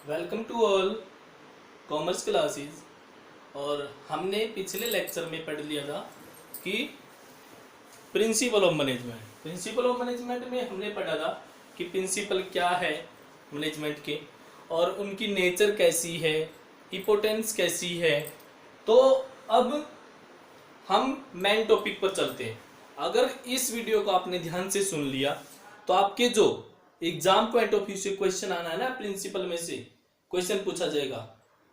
Welcome to all commerce classes. और हमने पिछले लेक्चर में पढ़ लिया था कि प्रिंसिपल ऑफ मैनेजमेंट में हमने पढ़ा था कि प्रिंसिपल क्या है मैनेजमेंट के और उनकी नेचर कैसी है, इम्पोर्टेंस कैसी है। तो अब हम मेन टॉपिक पर चलते हैं। अगर इस वीडियो को आपने ध्यान से सुन लिया तो आपके जो एग्जाम पॉइंट ऑफ व्यू से क्वेश्चन आना है ना, प्रिंसिपल में से क्वेश्चन पूछा जाएगा,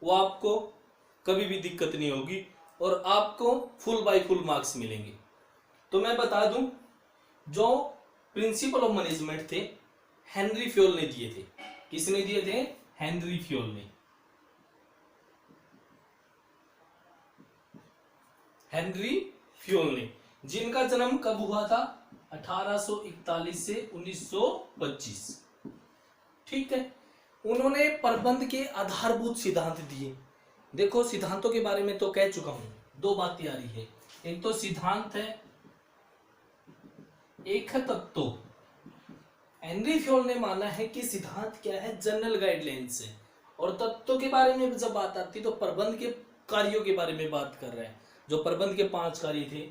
वो आपको कभी भी दिक्कत नहीं होगी और आपको फुल बाय फुल मार्क्स मिलेंगे। तो मैं बता दूं, जो प्रिंसिपल ऑफ मैनेजमेंट थे हेनरी फ्योल ने दिए थे। किसने दिए थे? हेनरी फ्योल ने। हेनरी फ्योल ने, जिनका जन्म कब हुआ था? 1841 से 1925। ठीक है। उन्होंने प्रबंध के आधारभूत सिद्धांत दिए। देखो, सिद्धांतों के बारे में तो कह चुका हूं, दो बातें आ रही है। एक तो सिद्धांत है, एक है तत्व। हेनरी फ्योल ने माना है कि सिद्धांत क्या है? जनरल गाइडलाइंस है। और तत्वों के बारे में जब बात आती तो प्रबंध के कार्यों के बारे में बात कर रहे हैं। जो प्रबंध के 5 कार्य थे: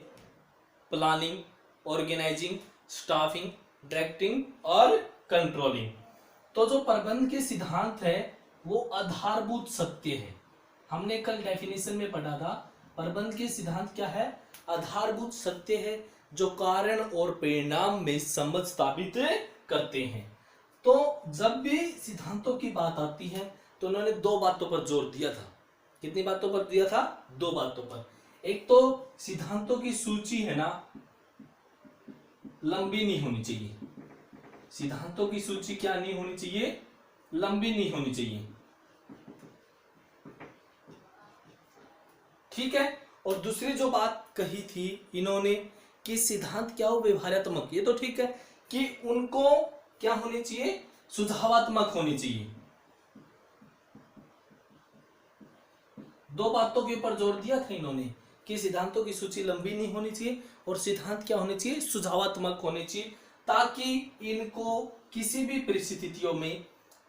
प्लानिंग, ऑर्गेनाइजिंग, स्टाफिंग, डायरेक्टिंग और कंट्रोलिंग। तो जो प्रबंध के सिद्धांत है वो आधारभूत सत्य है। हमने कल डेफिनेशन में पढ़ा था, प्रबंध के सिद्धांत क्या है? आधारभूत सत्य है जो कारण और परिणाम में संबंध स्थापित करते हैं। तो जब भी सिद्धांतों की बात आती है तो उन्होंने 2 बातों पर जोर दिया था। कितनी बातों पर दिया था? 2 बातों पर। एक तो सिद्धांतों की सूची है ना, लंबी नहीं होनी चाहिए। सिद्धांतों की सूची क्या नहीं होनी चाहिए? लंबी नहीं होनी चाहिए। ठीक है। और दूसरी जो बात कही थी इन्होंने कि सिद्धांत क्या हो? व्यवहारात्मक। ये तो ठीक है कि उनको क्या होनी चाहिए? सुझावात्मक होनी चाहिए। 2 बातों के ऊपर जोर दिया था इन्होंने कि सिद्धांतों की सूची लंबी नहीं होनी चाहिए और सिद्धांत क्या होने चाहिए? सुझावात्मक होने चाहिए, ताकि इनको किसी भी परिस्थितियों में,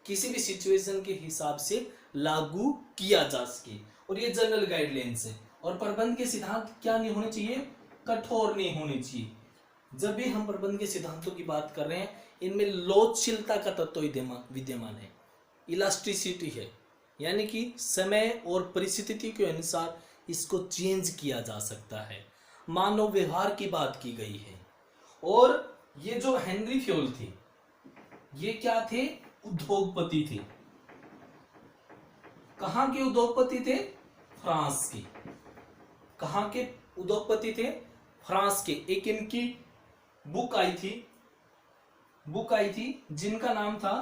किसी भी सिचुएशन के हिसाब से लागू किया जा सके। और ये जनरल गाइडलाइंस है। और प्रबंध के सिद्धांत क्या नहीं होने चाहिए? कठोर नहीं होने चाहिए। जब भी हम प्रबंध के सिद्धांतों की बात कर रहे हैं, इनमें लोचशीलता का तत्व विद्यमान है, इलास्टिसिटी है, यानी कि समय और परिस्थिति के अनुसार इसको चेंज किया जा सकता है। मानव व्यवहार की बात की गई है। और ये जो हेनरी फ्योल थे, ये क्या थे? उद्योगपति थे। कहां के उद्योगपति थे? फ्रांस के। कहां के उद्योगपति थे? फ्रांस के। एक इनकी बुक आई थी जिनका नाम था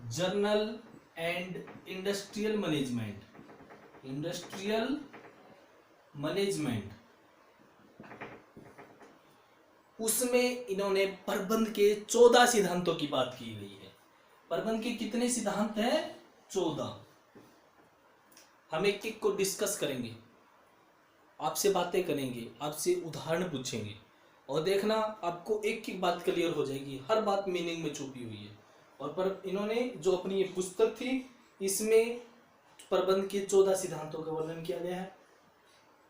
जर्नल एंड इंडस्ट्रियल मैनेजमेंट। उसमें इन्होंने प्रबंध के 14 सिद्धांतों की बात की गई है। प्रबंध के कितने सिद्धांत हैं? 14। हम एक एक को डिस्कस करेंगे, आपसे बातें करेंगे, आपसे उदाहरण पूछेंगे और देखना आपको एक एक बात क्लियर हो जाएगी। हर बात मीनिंग में छुपी हुई है। और पर इन्होंने जो अपनी ये पुस्तक थी, इसमें प्रबंध के 14 सिद्धांतों का वर्णन किया गया है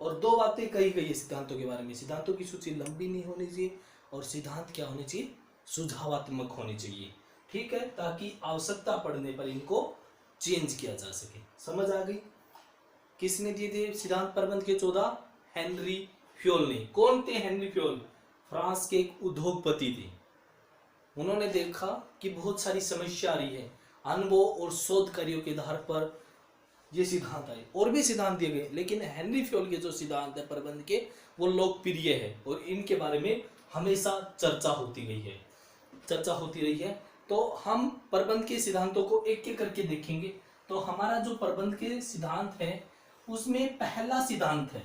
और 2 बातें कही गई है सिद्धांतों के बारे में। सिद्धांतों की सूची लंबी नहीं होनी चाहिए और सिद्धांत क्या होने चाहिए? सुझावात्मक होने चाहिए। ठीक है, ताकि आवश्यकता पड़ने पर इनको चेंज किया जा सके। समझ आ गई? किसने दिए थे सिद्धांत प्रबंध के 14? हेनरी फ्योल ने। कौन थे हेनरी फ्योल? फ्रांस के एक उद्योगपति थे। उन्होंने देखा कि बहुत सारी समस्या आ रही है, अनुभव और शोध कार्यों के आधार पर ये सिद्धांत आए। और भी सिद्धांत दिए गए, लेकिन हेनरी फ्योल के जो सिद्धांत है प्रबंध के, वो लोकप्रिय है और इनके बारे में हमेशा चर्चा होती रही है। तो हम प्रबंध के सिद्धांतों को एक एक करके देखेंगे। तो हमारा जो प्रबंध के सिद्धांत है उसमें पहला सिद्धांत है,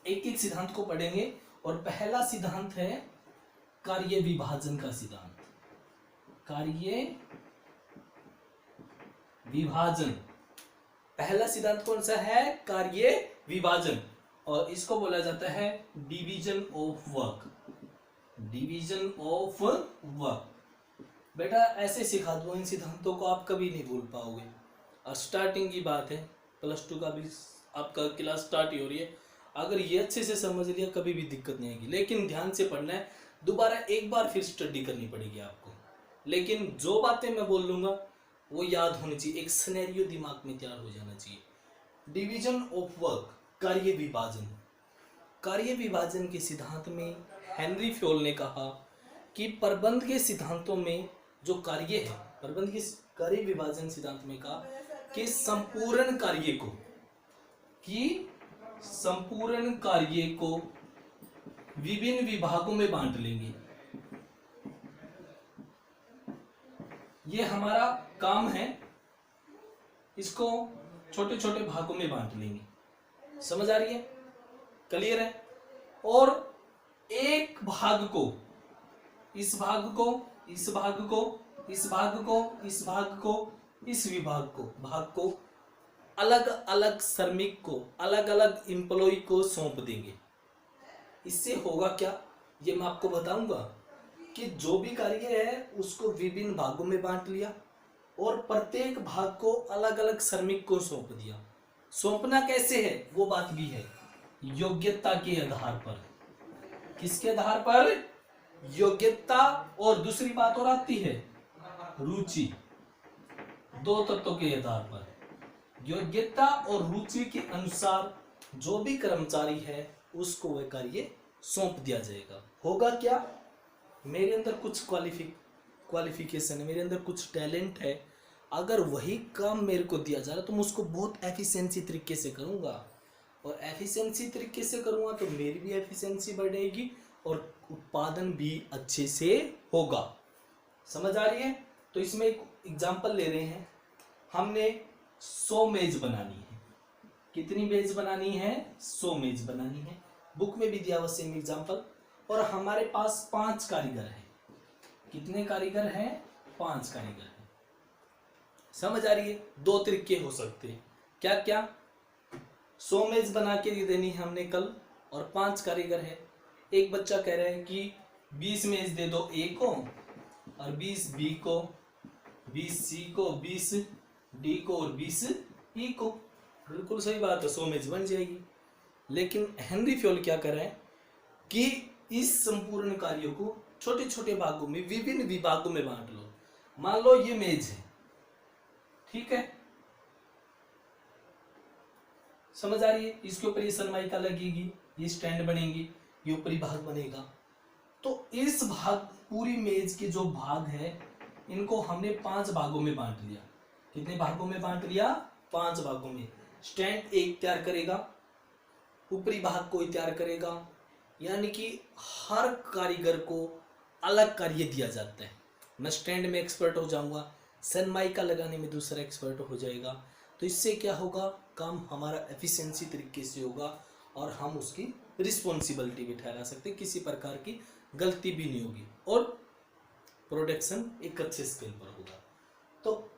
एक एक सिद्धांत को पढ़ेंगे। और पहला सिद्धांत है कार्य विभाजन का सिद्धांत। कार्य विभाजन पहला सिद्धांत कौन सा है? कार्य विभाजन। और इसको बोला जाता है डिवीजन ऑफ वर्क। बेटा ऐसे सिखा दो, इन सिद्धांतों को आप कभी नहीं भूल पाओगे। और स्टार्टिंग की बात है, +2 का भी आपका क्लास स्टार्ट ही हो रही है, अगर ये अच्छे से समझ लिया कभी भी दिक्कत नहीं आएगी। लेकिन ध्यान से पढ़ना है, दोबारा एक बार फिर स्टडी करनी पड़ेगी आपको। लेकिन जो बातें मैं बोल लूँगा वो याद होनी चाहिए, एक सिनेरियो दिमाग में तैयार हो जाना चाहिए। डिवीजन ऑफ वर्क, कार्य विभाजन। कार्य विभाजन के सिद्धांत में हेनरी फ्योल ने कहा कि प्रबंध के सिद्धांतों में जो कार्य है, प्रबंध के कार्य विभाजन सिद्धांत में कहा कि संपूर्ण कार्य को विभिन्न विभागों में बांट लेंगे। ये हमारा काम है, इसको छोटे छोटे भागों में बांट लेंगे। समझ आ रही है? क्लियर है? और एक भाग को, इस भाग को, इस भाग को, इस भाग को, इस भाग को, इस भाग को अलग अलग श्रमिक को, अलग अलग एम्प्लॉय को सौंप देंगे। इससे होगा क्या, ये मैं आपको बताऊंगा कि जो भी कार्य है उसको विभिन्न भागों में बांट लिया और प्रत्येक भाग को अलग अलग श्रमिक को सौंप दिया। सौंपना कैसे है वो बात भी है, योग्यता के आधार पर। किसके आधार पर? योग्यता, और दूसरी बात और आती है रुचि। दो तत्वों के आधार पर, योग्यता और रुचि के अनुसार जो भी कर्मचारी है उसको वह कार्य सौंप दिया जाएगा। होगा क्या, मेरे अंदर कुछ क्वालिफिकेशन है, मेरे अंदर कुछ टैलेंट है, अगर वही काम मेरे को दिया जा रहा तो मैं उसको बहुत एफिशिएंसी तरीके से करूँगा, और एफिशिएंसी तरीके से करूँगा तो मेरी भी एफिशिएंसी बढ़ेगी और उत्पादन भी अच्छे से होगा। समझ आ रही है? तो इसमें एक एग्जांपल ले रहे हैं, हमने 100 मेज बनानी है। कितनी मेज बनानी है? 100 मेज बनानी है। बुक में भी दिया हुआ सेम एग्जांपल। और हमारे पास 5 कारीगर हैं। कितने कारीगर हैं? 5 कारीगर हैं। समझ आ रही है? 2 तरीके हो सकते हैं। क्या क्या? 100 मेज बना के देनी है हमने कल, और 5 कारीगर है। एक बच्चा कह रहा है कि 20 मेज दे दो ए को, और 20 बी को, 20 सी को, 20 डी को और 20 ई को। बिल्कुल सही बात है, 100 मेज बन जाएगी। लेकिन हेनरी फ्योल क्या कर रहे हैं कि इस संपूर्ण कार्यों को छोटे छोटे भागों में, विभिन्न विभागों में बांट लो। मान लो ये मेज है, ठीक है, समझ आ रही है? इसके ऊपर ये सनमाइका लगेगी, ये स्टैंड बनेगी, ये ऊपरी भाग बनेगा। तो इस भाग, पूरी मेज के जो भाग है, इनको हमने 5 भागों में बांट लिया। कितने भागों में बांट लिया? 5 भागों में। स्टैंड एक तैयार करेगा, ऊपरी भाग को तैयार करेगा, यानी कि हर कारीगर को अलग कार्य दिया जाता है। मैं स्टैंड में एक्सपर्ट हो जाऊंगा, सनमाइका लगाने में दूसरा एक्सपर्ट हो जाएगा। तो इससे क्या होगा, काम हमारा एफिशिएंसी तरीके से होगा और हम उसकी रिस्पॉन्सिबिलिटी भी ठहरा सकते, किसी प्रकार की गलती भी नहीं होगी और प्रोडक्शन एक अच्छे स्केल पर होगा। तो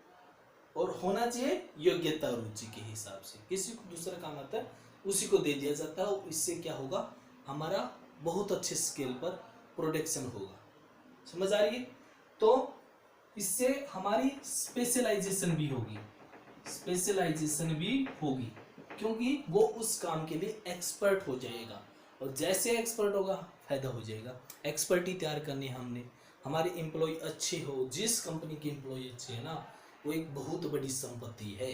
और होना चाहिए योग्यता और रुचि के हिसाब से। किसी को दूसरा काम आता है उसी को दे दिया जाता है, और इससे क्या होगा, हमारा बहुत अच्छे स्केल पर प्रोडक्शन होगा। समझ आ रही है? तो इससे हमारी स्पेशलाइजेशन भी होगी, क्योंकि वो उस काम के लिए एक्सपर्ट हो जाएगा, और जैसे एक्सपर्ट होगा फायदा हो जाएगा। एक्सपर्टी तैयार करनी है हमने, हमारे एम्प्लॉय अच्छे हो, जिस कंपनी के एम्प्लॉय अच्छे है ना, वो एक बहुत बड़ी संपत्ति है।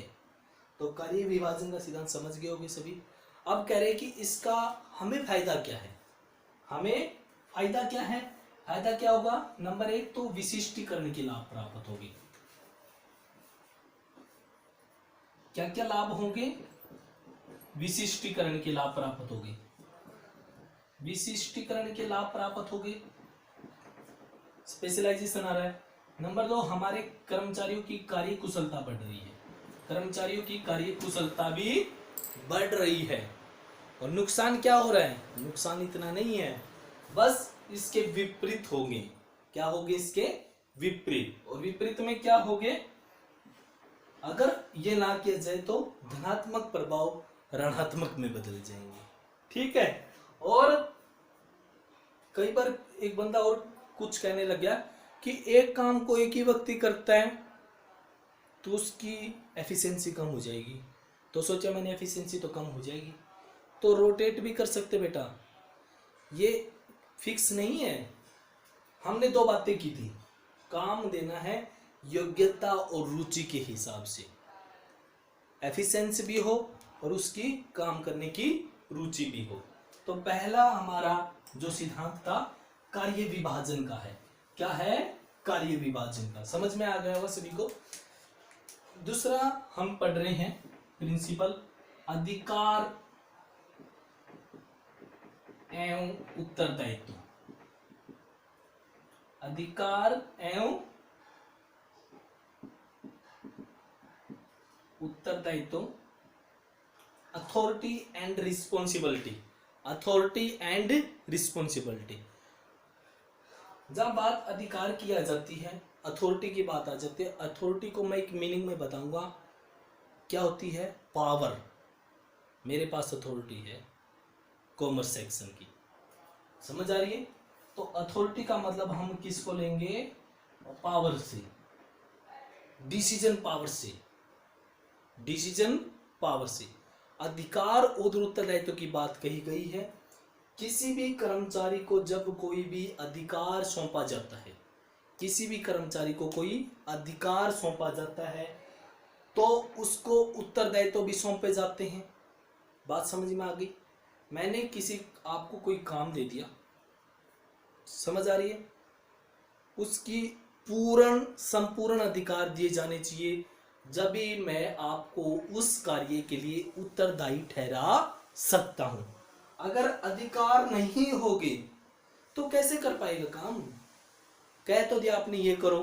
तो कार्य विभाजन का सिद्धांत समझ गए होंगे सभी। अब कह रहे हैं कि इसका हमें फायदा क्या है, फायदा क्या होगा? नंबर 1 तो विशिष्टीकरण के लाभ प्राप्त होंगे। क्या क्या लाभ होंगे? विशिष्टीकरण के लाभ प्राप्त होंगे, स्पेशलाइजेशन आ रहा है। नंबर 2, हमारे कर्मचारियों की कार्य कुशलता बढ़ रही है, बढ़ रही है। और नुकसान क्या हो रहा है? नुकसान इतना नहीं है, बस इसके विपरीत होंगे। क्या होंगे? इसके विपरीत। और विपरीत में क्या होंगे? अगर ये ना किया जाए तो धनात्मक प्रभाव ऋणात्मक में बदल जाएंगे। ठीक है? और कई बार एक बंदा और कुछ कहने लग गया कि एक काम को एक ही व्यक्ति करता है तो उसकी एफिशिएंसी कम हो जाएगी, तो सोचा मैंने एफिशिएंसी तो कम हो जाएगी, तो रोटेट भी कर सकते बेटा, ये फिक्स नहीं है। हमने दो बातें की थी, काम देना है योग्यता और रुचि के हिसाब से, एफिशिएंसी भी हो और उसकी काम करने की रुचि भी हो। तो पहला हमारा जो सिद्धांत था कार्य विभाजन का है। क्या है? कार्य विभाजन का। समझ में आ गया होगा सभी को। दूसरा हम पढ़ रहे हैं प्रिंसिपल अधिकार एवं उत्तरदायित्व। अधिकार एवं उत्तरदायित्व, authority and responsibility. Authority and responsibility, जब बात अधिकार की आ जाती है, अथॉरिटी की बात आ जाती है। अथॉरिटी को मैं एक मीनिंग में बताऊंगा, क्या होती है? पावर। मेरे पास अथॉरिटी है कॉमर्स सेक्शन की, समझ आ रही है? तो अथॉरिटी का मतलब हम किसको लेंगे? पावर से, डिसीजन पावर से, डिसीजन पावर से। अधिकार और उत्तरदायित्व की बात कही गई है। किसी भी कर्मचारी को जब कोई भी अधिकार सौंपा जाता है, किसी भी कर्मचारी को कोई अधिकार सौंपा जाता है तो उसको उत्तरदायित्व भी सौंपे जाते हैं। बात समझ में आ गई? मैंने किसी आपको कोई काम दे दिया, समझ आ रही है? उसकी पूर्ण संपूर्ण अधिकार दिए जाने चाहिए, जब भी मैं आपको उस कार्य के लिए उत्तरदायी ठहरा सकता हूं। अगर अधिकार नहीं होगे तो कैसे कर पाएगा काम? कह तो दिया आपने ये करो,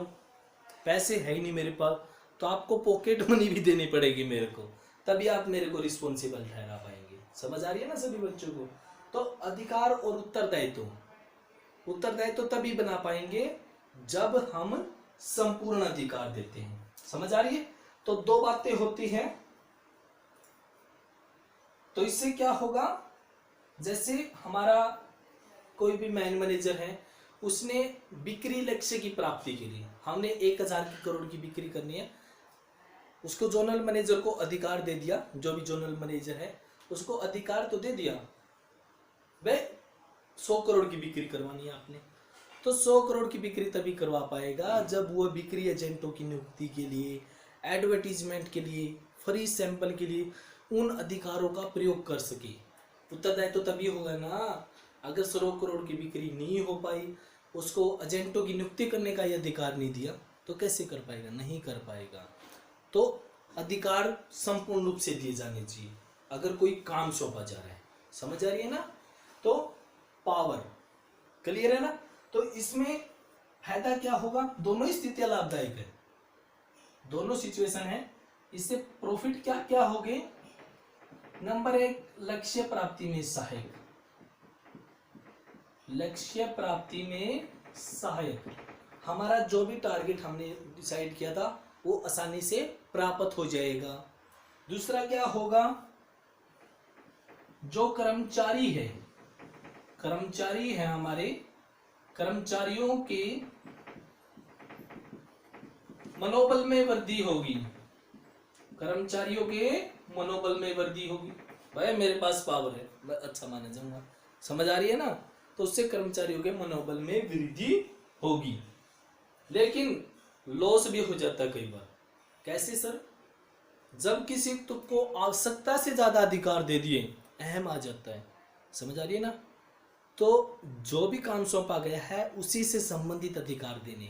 पैसे है ही नहीं मेरे पास, तो आपको पॉकेट मनी भी देनी पड़ेगी मेरे को, तभी आप मेरे को रिस्पॉन्सिबल ठहरा पाएंगे। समझ आ रही है ना सभी बच्चों को? तो अधिकार और उत्तरदायित्व, उत्तरदायित्व तभी बना पाएंगे जब हम संपूर्ण अधिकार देते हैं। समझ आ रही है? तो दो बातें होती हैं। तो इससे क्या होगा? जैसे हमारा कोई भी मैनेजर है, उसने बिक्री लक्ष्य की प्राप्ति के लिए हमने 1000 करोड़ की बिक्री करनी है, उसको जोनल मैनेजर को अधिकार दे दिया, जो भी जोनल मैनेजर है उसको अधिकार तो दे दिया, भाई 100 करोड़ की बिक्री करवानी है आपने, तो 100 करोड़ की बिक्री तभी करवा पाएगा जब वो बिक्री एजेंटों की नियुक्ति के लिए, एडवर्टीजमेंट के लिए, फ्री सैंपल के लिए उन अधिकारों का प्रयोग कर सके। उत्तरदायित्व तो तभी होगा ना, अगर 100 करोड़ की बिक्री नहीं हो पाई, उसको एजेंटों की नियुक्ति करने का ये अधिकार नहीं दिया, तो कैसे कर पाएगा? नहीं कर पाएगा। तो अधिकार संपूर्ण रूप से दिए जाने चाहिए अगर कोई काम सौंपा जा रहा है। समझ आ रही है ना? तो पावर क्लियर है ना? तो इसमें फायदा क्या होगा? दोनों स्थितियां लाभदायक है, दोनों सिचुएशन है। इससे प्रॉफिट क्या क्या हो गए? नंबर 1, लक्ष्य प्राप्ति में सहायक, लक्ष्य प्राप्ति में सहायक। हमारा जो भी टारगेट हमने डिसाइड किया था वो आसानी से प्राप्त हो जाएगा। दूसरा क्या होगा? जो कर्मचारी है, कर्मचारी है हमारे, कर्मचारियों के मनोबल में वृद्धि होगी, कर्मचारियों के मनोबल में वृद्धि होगी। भाई मेरे पास पावर है, मैं अच्छा माना जाऊंगा। समझ आ रही है ना? तो उससे कर्मचारियों के मनोबल में वृद्धि होगी। लेकिन लॉस भी हो जाता है कई बार। कैसे सर? जब किसी को आवश्यकता से ज्यादा अधिकार दे दिए, अहम आ जाता है। समझ आ रही है ना? तो जो भी काम सौंपा गया है उसी से संबंधित अधिकार देने।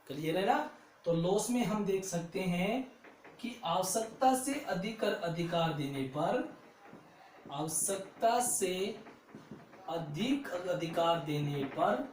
क्लियर है ना? तो लॉस में हम देख सकते हैं कि आवश्यकता से अधिक अधिकार देने पर, आवश्यकता से अधिक अधिकार देने पर